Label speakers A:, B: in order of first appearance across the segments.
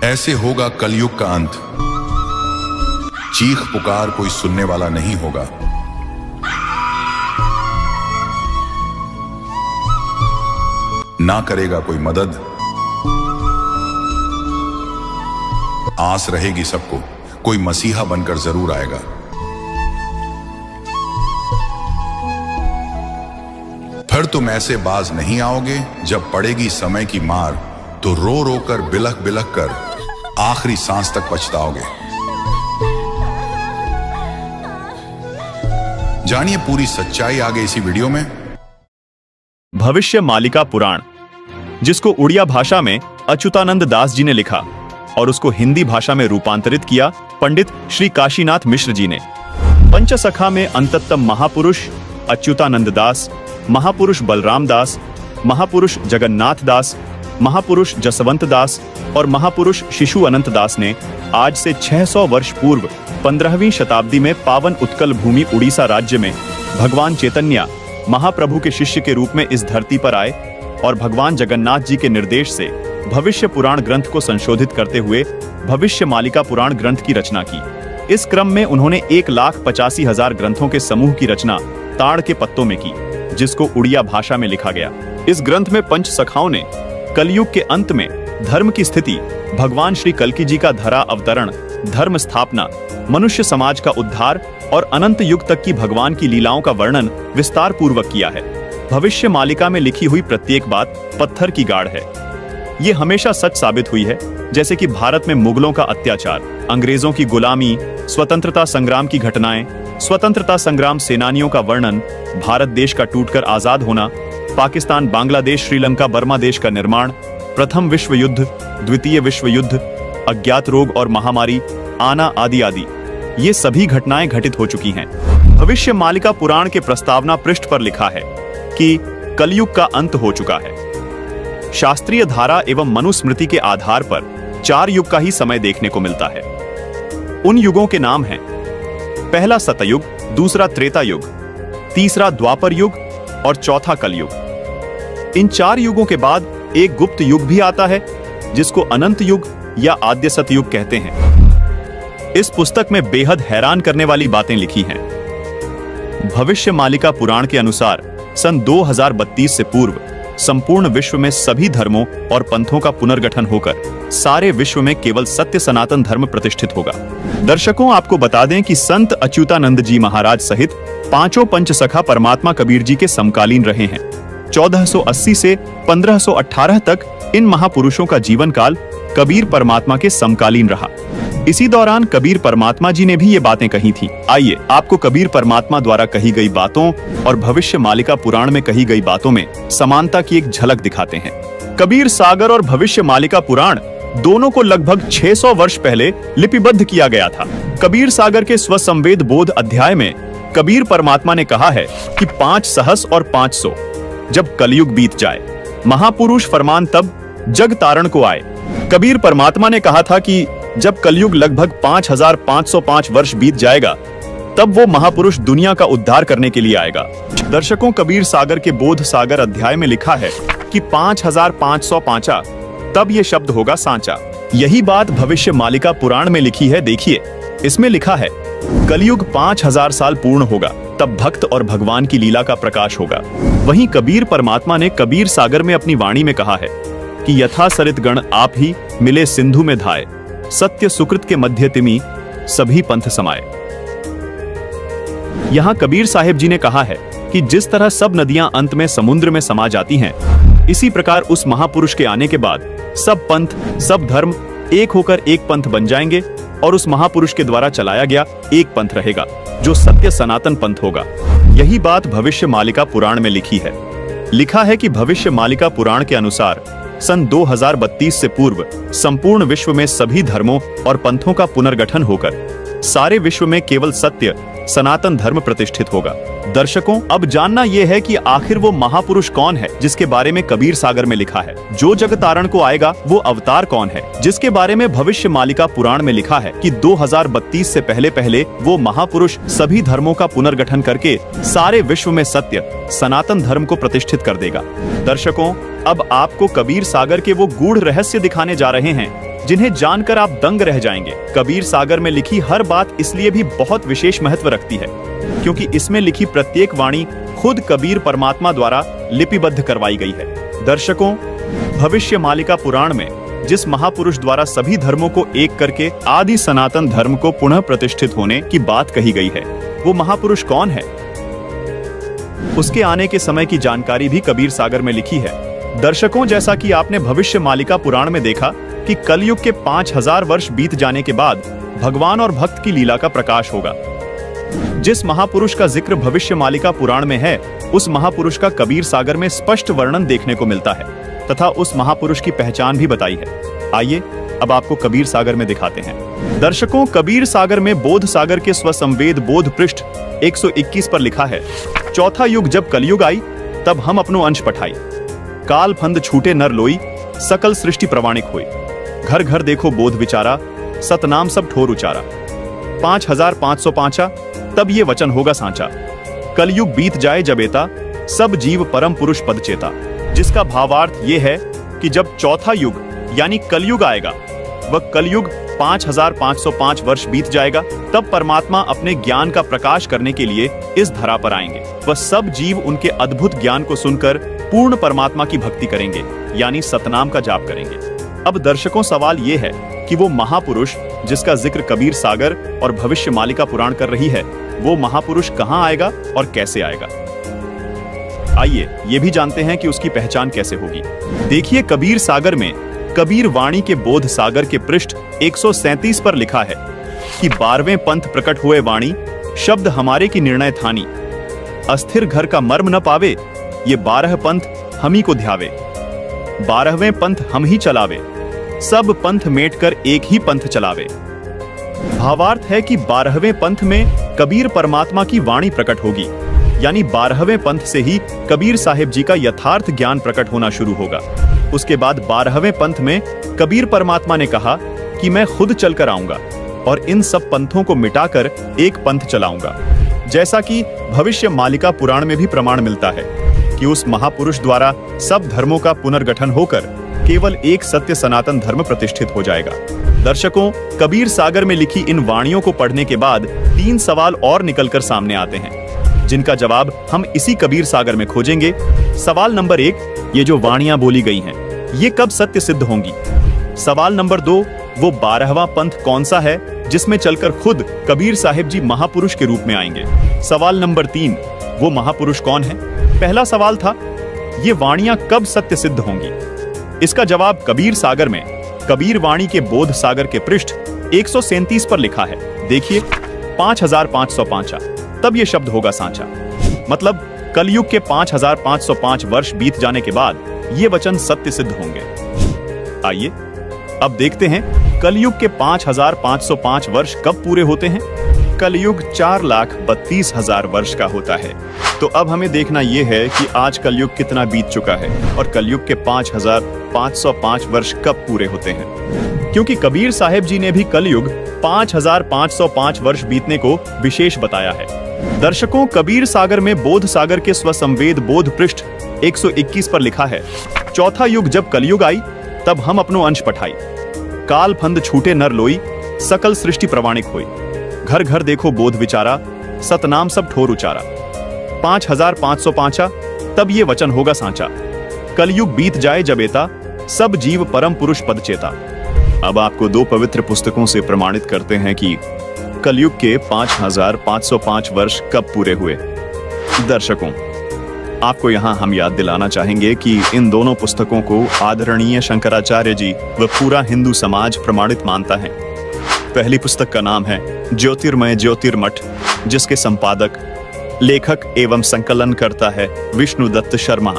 A: ऐसे होगा कलयुग का अंत। चीख पुकार कोई सुनने वाला नहीं होगा। ना करेगा कोई मदद। आस रहेगी सबको, कोई मसीहा बनकर जरूर आएगा। फिर तुम ऐसे बाज नहीं आओगे। जब पड़ेगी समय की मार तो रो रो कर बिलख बिलख कर आखिरी सांस तक पछताओगे। जानिए पूरी सच्चाई आगे इसी वीडियो में।
B: भविष्य मालिका पुराण, जिसको उड़िया भाषा में अच्युतानंद दास जी ने लिखा और उसको हिंदी भाषा में रूपांतरित किया पंडित श्री काशीनाथ मिश्र जी ने। पंचसखा में अंततम महापुरुष अच्युतानंद दास, महापुरुष बलराम दास, महापुरुष जगन्नाथ दास, महापुरुष जसवंत दास और महापुरुष शिशु अनंत दास ने आज से 600 वर्ष पूर्व 15वीं शताब्दी में पावन उत्कल भूमि उड़ीसा राज्य में भगवान चैतन्य महाप्रभु के शिष्य के रूप में इस धरती पर आए और भगवान जगन्नाथ जी के निर्देश से भविष्य पुराण ग्रंथ को संशोधित करते हुए भविष्य मालिका पुराण ग्रंथ की रचना की। इस क्रम में उन्होंने 1,85,000 ग्रंथों के समूह की रचना ताड़ के पत्तों में की, जिसको उड़िया भाषा में लिखा गया। इस ग्रंथ में पंच सखाओं ने कलयुग के अंत में धर्म की स्थिति, भगवान श्री कल्कि जी का धरा अवतरण, धर्म स्थापना, मनुष्य समाज का उद्धार और अनंत युग तक की भगवान की लीलाओं का वर्णन विस्तार पूर्वक किया है। भविष्य मालिका में लिखी हुई प्रत्येक बात पत्थर की गाढ़ है। ये हमेशा सच साबित हुई है, जैसे कि भारत में मुगलों का अत्याचार, अंग्रेजों की गुलामी, स्वतंत्रता संग्राम की घटनाएं, स्वतंत्रता संग्राम सेनानियों का वर्णन, भारत देश का टूटकर आजाद होना, पाकिस्तान, बांग्लादेश, श्रीलंका, बर्मा देश का निर्माण, प्रथम विश्व युद्ध, द्वितीय विश्व युद्ध, अज्ञात रोग और महामारी आना आदि आदि, ये सभी घटनाएं घटित हो चुकी हैं। भविष्य मालिका पुराण के प्रस्तावना पृष्ठ पर लिखा है कि कलयुग का अंत हो चुका है। शास्त्रीय धारा एवं मनुस्मृति के आधार पर 4 युग का ही समय देखने को मिलता है। उन युगों के नाम हैं: पहला सतयुग, दूसरा त्रेता युग, तीसरा द्वापर युग और चौथा कलयुग। इन 4 युगों के बाद एक गुप्त युग भी आता है, जिसको अनंत युग या आद्य सतयुग कहते हैं। इस पुस्तक में बेहद हैरान करने वाली बातें लिखी हैं। भविष्य मालिका पुराण के अनुसार सन 2032 से पूर्व संपूर्ण विश्व में सभी धर्मों और पंथों का पुनर्गठन होकर सारे विश्व में केवल सत्य सनातन धर्म प्रतिष्ठित होगा। दर्शकों, आपको बता दें कि संत अच्युतानंद जी महाराज सहित 5 पंचसखा परमात्मा कबीर जी के समकालीन रहे हैं। 1480 से 1518 तक इन महापुरुषों का जीवन काल कबीर परमात्मा के समकालीन रहा। इसी दौरान कबीर परमात्मा जी ने भी ये बातें कही थी। आइए आपको कबीर परमात्मा द्वारा कही गई बातों और भविष्य मालिका पुराण में कही गई बातों में समानता की एक झलक दिखाते हैं। कबीर सागर और भविष्य मालिका पुराण दोनों को लगभग 600 वर्ष पहले लिपिबद्ध किया गया था। कबीर सागर के स्वसंवेद बोध अध्याय में कबीर परमात्मा ने कहा है कि 5 सहस और 500 जब कलयुग बीत जाए, महापुरुष फरमान तब जग तारण को आए। कबीर परमात्मा ने कहा था कि जब कलयुग लगभग 5505 वर्ष बीत जाएगा, तब वो महापुरुष दुनिया का उद्धार करने के लिए आएगा। दर्शकों, कबीर सागर के बोध सागर अध्याय में लिखा है कि 5505 तब ये शब्द होगा सांचा। यही बात भविष्य मालिका पुराण में लिखी है। देखिए, इसमें लिखा है कलयुग 5000 साल पूर्ण होगा, तब भक्त और भगवान की लीला का प्रकाश होगा। वहीं कबीर परमात्मा ने कबीर सागर में अपनी वाणी में कहा है कि यथा सरित गण आप ही मिले सिंधु में धाये, सत्य सुकृत के मध्य तिमि सभी पंथ समाये। यहाँ कबीर साहिब जी ने कहा है कि जिस तरह सब नदियां अंत में समुद्र में समा जाती हैं, इसी प्रकार उस महापुरुष के आने के बाद सब पंथ, सब धर्म एक होकर एक पंथ बन जाएंगे और उस महापुरुष के द्वारा चलाया गया एक पंथ रहेगा, जो सत्य सनातन पंथ होगा। यही बात भविष्य मालिका पुराण में लिखी है। लिखा है कि भविष्य मालिका पुराण के अनुसार सन 2032 से पूर्व संपूर्ण विश्व में सभी धर्मों और पंथों का पुनर्गठन होकर सारे विश्व में केवल सत्य सनातन धर्म प्रतिष्ठित होगा। दर्शकों, अब जानना यह है कि आखिर वो महापुरुष कौन है जिसके बारे में कबीर सागर में लिखा है। जो जग तारण को आएगा वो अवतार कौन है जिसके बारे में भविष्य मालिका पुराण में लिखा है कि 2032 से पहले पहले वो महापुरुष सभी धर्मों का पुनर्गठन करके सारे विश्व में सत्य सनातन धर्म को प्रतिष्ठित कर देगा। दर्शकों, अब आपको कबीर सागर के वो गूढ़ रहस्य दिखाने जा रहे हैं जिन्हें जानकर आप दंग रह जाएंगे। कबीर सागर में लिखी हर बात इसलिए भी बहुत विशेष महत्व रखती है क्योंकि इसमें लिखी प्रत्येक वाणी खुद कबीर परमात्मा द्वारा लिपिबद्ध करवाई गई है। दर्शकों, भविष्य मालिका पुराण में जिस महापुरुष द्वारा सभी धर्मों को एक करके आदि सनातन धर्म को पुनः प्रतिष्ठित होने की बात कही गई है, वो महापुरुष कौन है? उसके आने के समय की जानकारी भी कबीर सागर में लिखी है। दर्शकों, जैसा कि आपने भविष्य मालिका पुराण में देखा कि कलयुग के 5000 वर्ष बीत जाने के बाद भगवान और भक्त की लीला का प्रकाश होगा। जिस महापुरुष का जिक्र भविष्य मालिका पुराण में है, उस महापुरुष का कबीर सागर में स्पष्ट वर्णन देखने को मिलता है तथा उस महापुरुष की पहचान भी बताई है। आइए अब आपको कबीर सागर में दिखाते हैं। दर्शकों, कबीर सागर में बोध सागर के स्वसंवेद बोध पृष्ठ 121 पर लिखा है, चौथा युग जब कलयुग आई, तब हम अपनो अंश पठाई। काल फंद छूटे नर लोई, सकल सृष्टि प्रवाणिक हुई। घर घर देखो बोध विचारा, सतनाम सब ठोर उचारा। 5505 तब ये वचन होगा सांचा। कलयुग बीत जाए जब एता, सब जीव परम पुरुष पद चेता। जिसका भावार्थ ये है कि जब चौथा युग यानी कलयुग आएगा, वह कलयुग 5505 वर्ष बीत जाएगा, तब परमात्मा अपने ज्ञान का प्रकाश करने के लिए इस धरा पर आएंगे। वह सब जीव उनके अद्भुत ज्ञान को सुनकर पूर्ण परमात्मा की भक्ति करेंगे, यानी सतनाम का जाप करेंगे। अब दर्शकों, सवाल ये है कि वो महापुरुष जिसका जिक्र कबीर सागर और भविष्य मालिका पुराण कर रही है, वो महापुरुष कहाँ आएगा और कैसे आएगा? आइए ये भी जानते हैं कि उसकी पहचान कैसे होगी। देखिए, कबीर सागर में कबीर वाणी के बोध सागर के पृष्ठ 137 पर लिखा है कि 12वें पंथ प्रकट हुए वाणी, शब्द हमारे की निर्णय थानी। अस्थिर घर का मर्म न पावे, ये 12 पंथ हम ही को ध्यावे। 12वें पंथ हम ही चलावे, सब पंथ मेट कर एक ही पंथ चलावे। भावार्थ है कि 12वें पंथ में कबीर परमात्मा की वाणी प्रकट होगी, यानी 12वें पंथ से ही कबीर साहिब जी का यथार्थ ज्ञान प्रकट होना शुरू होगा। उसके बाद 12वें पंथ में कबीर परमात्मा ने कहा कि मैं खुद चलकर आऊंगा और इन सब पंथों को मिटाकर एक पंथ चलाऊंगा। जैसा कि भविष्य मालिका पुराण में भी प्रमाण मिलता है कि उस महापुरुष द्वारा सब धर्मों का पुनर्गठन होकर केवल एक सत्य सनातन धर्म प्रतिष्ठित हो जाएगा। दर्शकों, कबीर सागर में लिखी इन वाणियों को पढ़ने के बाद 3 सवाल और निकलकर सामने आते हैं, जिनका जवाब हम इसी कबीर सागर में खोजेंगे। सवाल नंबर 1, ये जो वाणियां बोली गई हैं, ये कब सत्य सिद्ध होंगी? सवाल नंबर 2, वो 12वां पंथ कौन सा है जिसमें चलकर खुद कबीर साहिब जी महापुरुष के रूप में आएंगे? सवाल नंबर 3, वो महापुरुष कौन है? पहला सवाल था, ये वाणियां कब सत्य सिद्ध होंगी? इसका जवाब कबीर सागर में कबीर वाणी के बोध सागर के पृष्ठ 137 पर लिखा है। देखिए, 5505 तब ये शब्द होगा सांचा। मतलब कलयुग के 5505 वर्ष बीत जाने के बाद ये वचन सत्य सिद्ध होंगे। आइए अब देखते हैं कलयुग के 5505 वर्ष कब पूरे होते हैं। कलयुग 4,32,000 वर्ष का होता है। तो अब हमें देखना यह है कि आज कलयुग कितना बीत चुका है और कलयुग के 5505 वर्ष कब पूरे होते हैं, क्योंकि कबीर साहिब जी ने भी कलयुग 5505 वर्ष बीतने को विशेष बताया है। दर्शकों, कबीर सागर में बोध सागर के स्वसंवेद बोध पृष्ठ 121 पर लिखा है, चौथा युग जब कलयुग आई, तब हम अपनो अंश पठाई। काल फंद छूटे नर लोई, सकल सृष्टि प्रवाणिक हुई। घर घर देखो बोध विचारा, सतनाम सब ठोर उचारा। 5505 तब ये वचन होगा सांचा। कलयुग बीत जाए जब एता, सब जीव परम पुरुष पद चेता। अब आपको 2 पवित्र पुस्तकों से प्रमाणित करते हैं कि कलयुग के 5505 वर्ष कब पूरे हुए। दर्शकों, आपको यहां हम याद दिलाना चाहेंगे कि इन दोनों पुस्तकों को आदरणीय शंकराचार्य जी व पूरा हिंदू समाज प्रमाणित मानता है। पहली पुस्तक का नाम है ज्योतिर्मय ज्योतिर्मठ, जिसके संपादक, लेखक एवं संकलन करता है विष्णु दत्त शर्मा,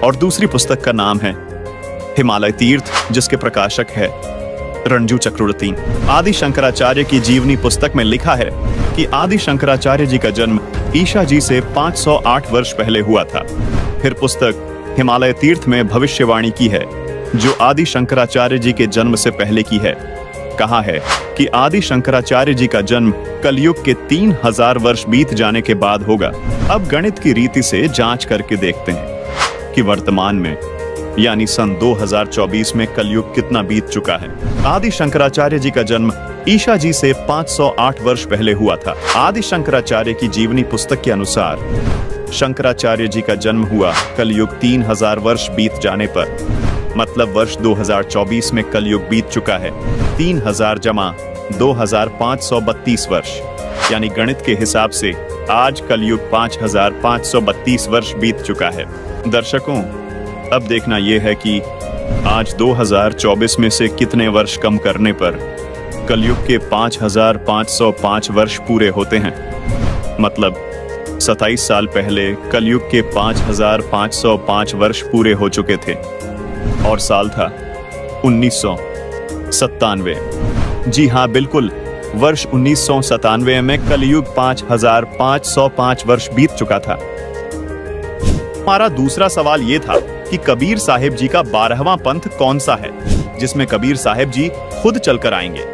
B: और दूसरी पुस्तक का नाम है हिमालय तीर्थ, जिसके प्रकाशक है रणजू चक्रवर्ती। आदि शंकराचार्य की जीवनी पुस्तक में लिखा है कि आदि शंकराचार्य जी का जन्म ईशा जी से 508 वर्ष पहले हुआ था। फिर पुस्तक हिमालय तीर्थ में भविष्यवाणी की है जो आदि शंकराचार्य जी के जन्म से पहले की है। कहा है कि आदि शंकराचार्य जी का जन्म कलयुग के 3000 वर्ष बीत जाने के बाद होगा। अब गणित की रीति से जांच करके देखते हैं कि वर्तमान में यानी सन 2024 में कलयुग कितना बीत चुका है। आदि शंकराचार्य जी का जन्म ईशा जी से 508 वर्ष पहले हुआ था। आदि शंकराचार्य की जीवनी पुस्तक के अनुसार शंकराचार्य जी का जन्म हुआ कलयुग 3000 वर्ष बीत जाने पर, मतलब वर्ष 2024 में कलयुग बीत चुका है 3000 जमा 2532 वर्ष, यानी गणित के हिसाब से आज कलयुग 5532 वर्ष बीत चुका है। दर्शकों, अब देखना यह है कि आज 2024 में से कितने वर्ष कम करने पर कलयुग के 5505 वर्ष पूरे होते हैं। मतलब 27 साल पहले कलयुग के 5505 वर्ष पूरे हो चुके थे और साल था 1997। जी हाँ, बिल्कुल, वर्ष 1997 में कलयुग 5505 वर्ष बीत चुका था। हमारा दूसरा सवाल यह था कि कबीर साहिब जी का 12वां पंथ कौन सा है जिसमें कबीर साहिब जी खुद चलकर आएंगे।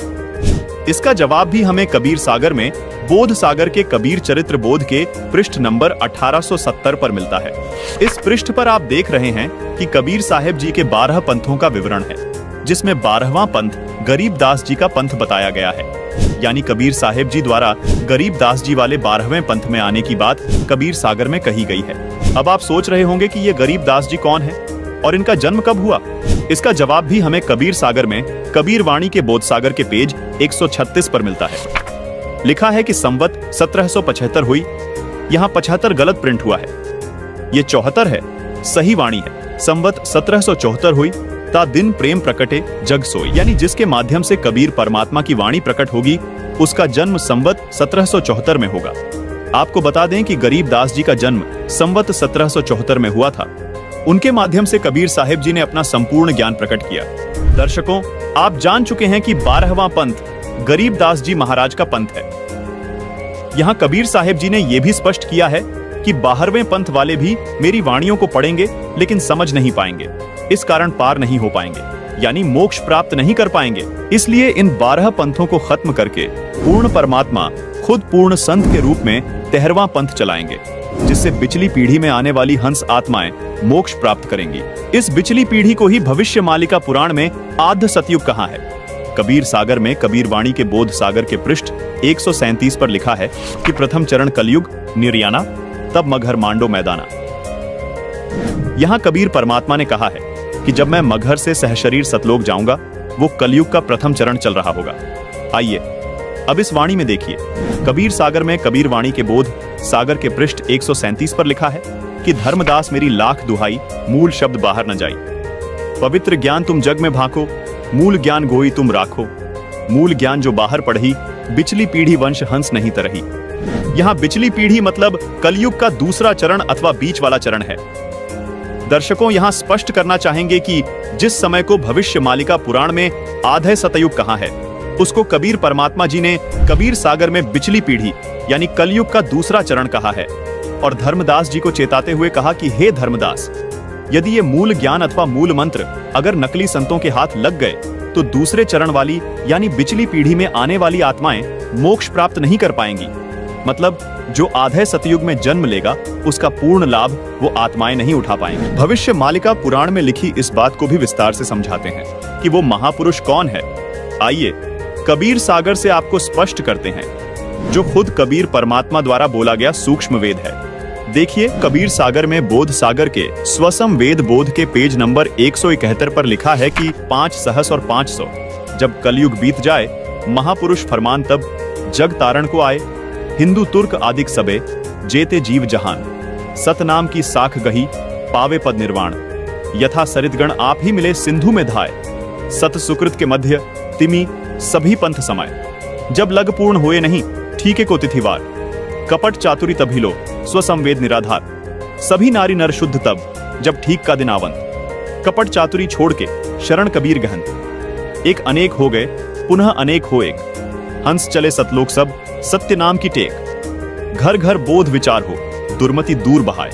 B: इसका जवाब भी हमें कबीर सागर में बोध सागर के कबीर चरित्र बोध के पृष्ठ नंबर 1870 पर मिलता है। इस पृष्ठ पर आप देख रहे हैं कि कबीर साहिब जी के 12 पंथों का विवरण है, जिसमें 12वां पंथ गरीबदास जी का पंथ बताया गया है। यानी कबीर साहिब जी द्वारा गरीबदास जी वाले 12वें पंथ में आने की बात कबीर सागर में कही गई है। अब आप सोच रहे होंगे कि ये गरीबदास जी कौन है और इनका जन्म कब हुआ। इसका जवाब भी हमें कबीर सागर में कबीर वाणी के बोध सागर के पेज 136 पर मिलता है। लिखा है कि संवत 1775 हुई। यहाँ 75 गलत प्रिंट हुआ है, ये 74 है, सही वाणी है। संवत 1774 हुई। ता दिन प्रेम प्रकटे जग सोई, यानी जिसके माध्यम से कबीर परमात्मा की वाणी प्रकट होगी उसका जन्म संवत 1774 में होगा। आपको बता दें कि गरीबदास जी का जन्म संवत 1774 में हुआ था। उनके माध्यम से कबीर साहिब जी ने अपना संपूर्ण ज्ञान प्रकट किया। दर्शकों, आप जान चुके हैं कि 12वां पंथ गरीबदास जी महाराज का पंथ है। यहाँ कबीर साहिब जी ने यह भी स्पष्ट किया है कि 12वें पंथ वाले भी मेरी वाणियों को पढ़ेंगे लेकिन समझ नहीं पाएंगे, इस कारण पार नहीं हो पाएंगे, यानी मोक्ष प्राप्त नहीं कर पाएंगे। इसलिए इन 12 पंथों को खत्म करके पूर्ण परमात्मा खुद पूर्ण संत के रूप में 13वां पंथ चलाएंगे, जिससे पिछली पीढ़ी में आने वाली हंस आत्माएं मोक्ष प्राप्त करेंगी। इस पिछली पीढ़ी को ही भविष्य मालिका पुराण में आद्य सतयुग कहा है। कबीर सागर में कबीर वाणी के बोध सागर के पृष्ठ 137 पर लिखा है कि प्रथम चरण कलयुग निर्याना, तब मगहर मांडो मैदाना। यहाँ कबीर परमात्मा ने कहा है कि जब मैं मगहर से सहशरीर सतलोक जाऊंगा, वो कलयुग का प्रथम चरण चल रहा होगा। आइए अब इस वाणी में देखिए। कबीर सागर में कबीर वाणी के बोध सागर के पृष्ठ 137 पर लिखा है कि धर्मदास मेरी लाख दुहाई, मूल शब्द बाहर न जाई। पवित्र ज्ञान तुम जग में भाको, मूल ज्ञान गोई तुम राखो। मूल ज्ञान जो बाहर पढ़ी, बिचली पीढ़ी वंश हंस नहीं तरही। यहाँ बिचली पीढ़ी मतलब कलयुग का दूसरा चरण अथवा बीच वाला चरण है। दर्शकों, यहाँ स्पष्ट करना चाहेंगे कि जिस समय को भविष्य मालिका पुराण में आधे सतयुग कहा है, उसको कबीर परमात्मा जी ने कबीर सागर में बिचली पीढ़ी यानी कलयुग का दूसरा चरण कहा है और धर्मदास जी को चेताते हुए कहा कि हे धर्मदास, यदि ये मूल ज्ञान अथवा मूल मंत्र अगर नकली संतों के हाथ लग गए तो दूसरे चरण वाली यानी बिचली पीढ़ी में आने वाली आत्माएं मोक्ष प्राप्त नहीं कर पाएंगी। मतलब जो आधे सतयुग में जन्म लेगा उसका पूर्ण लाभ वो आत्माएं नहीं उठा पाएंगी। भविष्य मालिका पुराण में लिखी इस बात को भी विस्तार से समझाते हैं कि वो महापुरुष कौन है। आइए कबीर सागर से आपको स्पष्ट करते हैं, जो खुद कबीर परमात्मा द्वारा बोला गया सूक्ष्म वेद है। देखिए, कबीर सागर में बोध सागर के स्वसम वेद बोध के पेज नंबर 171 पर लिखा है कि 5 सहस और 500 जब कलयुग बीत जाए, महापुरुष फरमान तब जग तारण को आए। हिंदू तुर्क आदिक सबे जेते जीव जहान, सतनाम की साख गही पावे पद निर्वाण। यथा सरितगण आप ही मिले सिंधु में धाय, सत सुकृत के मध्य तिमी सभी पंथ समाये। जब लग पूर्ण होए नहीं ठीके को तिथिवार, कपट चातुरी तभी लो स्वसंवेद निराधार। सभी नारी नर शुद्ध तब जब ठीक का दिन आवंत, कपट चातुरी छोड़ के शरण कबीर गहन। एक अनेक हो गए पुनः अनेक हो एक, हंस चले सतलोक सब सत्य नाम की टेक। घर घर बोध विचार हो दुर्मति दूर बहाए,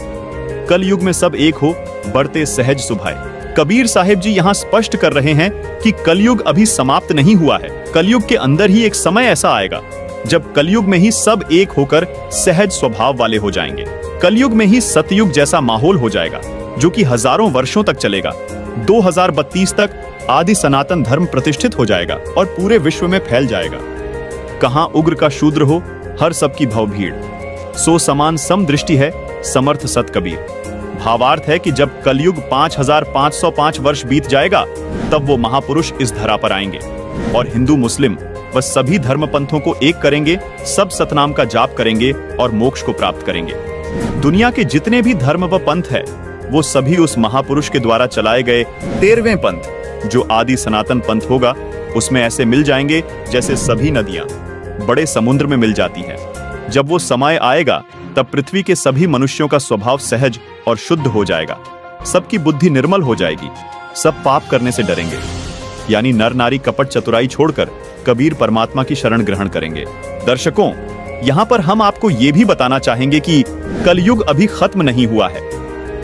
B: कल युग में सब एक हो बढ़ते सहज सुभाए। कबीर साहिब जी यहाँ स्पष्ट कर रहे हैं कि कलयुग अभी समाप्त नहीं हुआ है। कलयुग के अंदर ही एक समय ऐसा आएगा जब कलयुग में ही सब एक होकर सहज स्वभाव वाले हो जाएंगे। कलयुग में ही सतयुग जैसा माहौल हो जाएगा। जो कि हजारों वर्षों तक चलेगा। 2032 तक आदि सनातन धर्म प्रतिष्ठित हो जाएगा और पूरे विश्व में फैल जाएगा। कहां उग्र का शूद्र हो, हर सबकी भव भीड़, सो समान सम दृष्टि है, समर्थ सत कबीर। भावार्थ है कि जब कलयुग 5505 वर्ष बीत जाएगा, तब वो महापुरुष इस धरा पर आएंगे और हिंदू मुस्लिम व सभी धर्म पंथों को एक करेंगे, सब सतनाम का जाप करेंगे और मोक्ष को प्राप्त करेंगे। दुनिया के जितने भी धर्म व पंथ है, वो सभी उस महापुरुष के द्वारा चलाए गए 13वें पंथ, जो आदि सनातन पंथ होगा, उसमें ऐसे मिल जाएंगे जैसे सभी नदियां बड़े समुद्र में मिल जाती हैं। जब वो समय आएगा, तब पृथ्वी के सभी मनुष्यों का स्वभाव सहज और शुद्ध हो जाएगा, सबकी बुद्धि निर्मल हो जाएगी, सब पाप करने से डरेंगे, यानी नर नारी कपट चतुराई छोड़कर कबीर परमात्मा की शरण ग्रहण करेंगे। दर्शकों, यहाँ पर हम आपको ये भी बताना चाहेंगे कि कलयुग अभी खत्म नहीं हुआ है।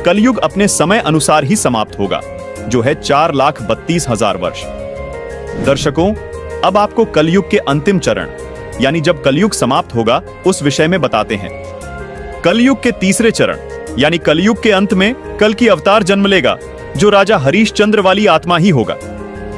B: कलयुग अपने समय अनुसार ही समाप्त होगा, जो है 4,32,000 वर्ष। दर्शकों, अब आपको कलयुग के अंतिम चरण यानी जब कलयुग समाप्त होगा, उस विषय में बताते हैं। कलयुग के तीसरे चरण यानी कलयुग के अंत में कल की अवतार जन्म लेगा, जो राजा हरीशचंद्र वाली आत्मा ही होगा।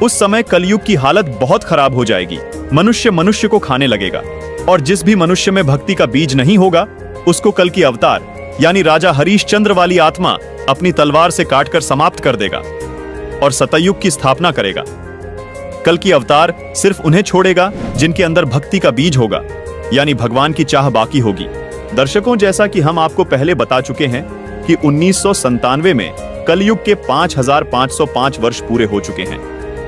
B: उस समय कलयुग की हालत बहुत खराब हो जाएगी, मनुष्य मनुष्य को खाने लगेगा, और जिस भी मनुष्य में भक्ति का बीज नहीं होगा, उसको कल की अवतार यानी राजा हरीशचंद्र वाली आत्मा अपनी तलवार से काटकर समाप्त कर देगा और सतयुग की स्थापना करेगा। कल की अवतार सिर्फ उन्हें छोड़ेगा जिनके अंदर भक्ति का बीज होगा, यानी भगवान की चाह बाकी होगी। दर्शकों, जैसा कि हम आपको पहले बता चुके हैं कि 1997 में कलयुग के 5505 वर्ष पूरे हो चुके हैं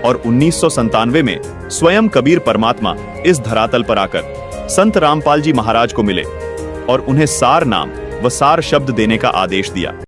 B: और 1997 में स्वयं कबीर परमात्मा इस धरातल पर आकर संत रामपाल जी महाराज को मिले और उन्हें सार नाम व सार शब्द देने का आदेश दिया।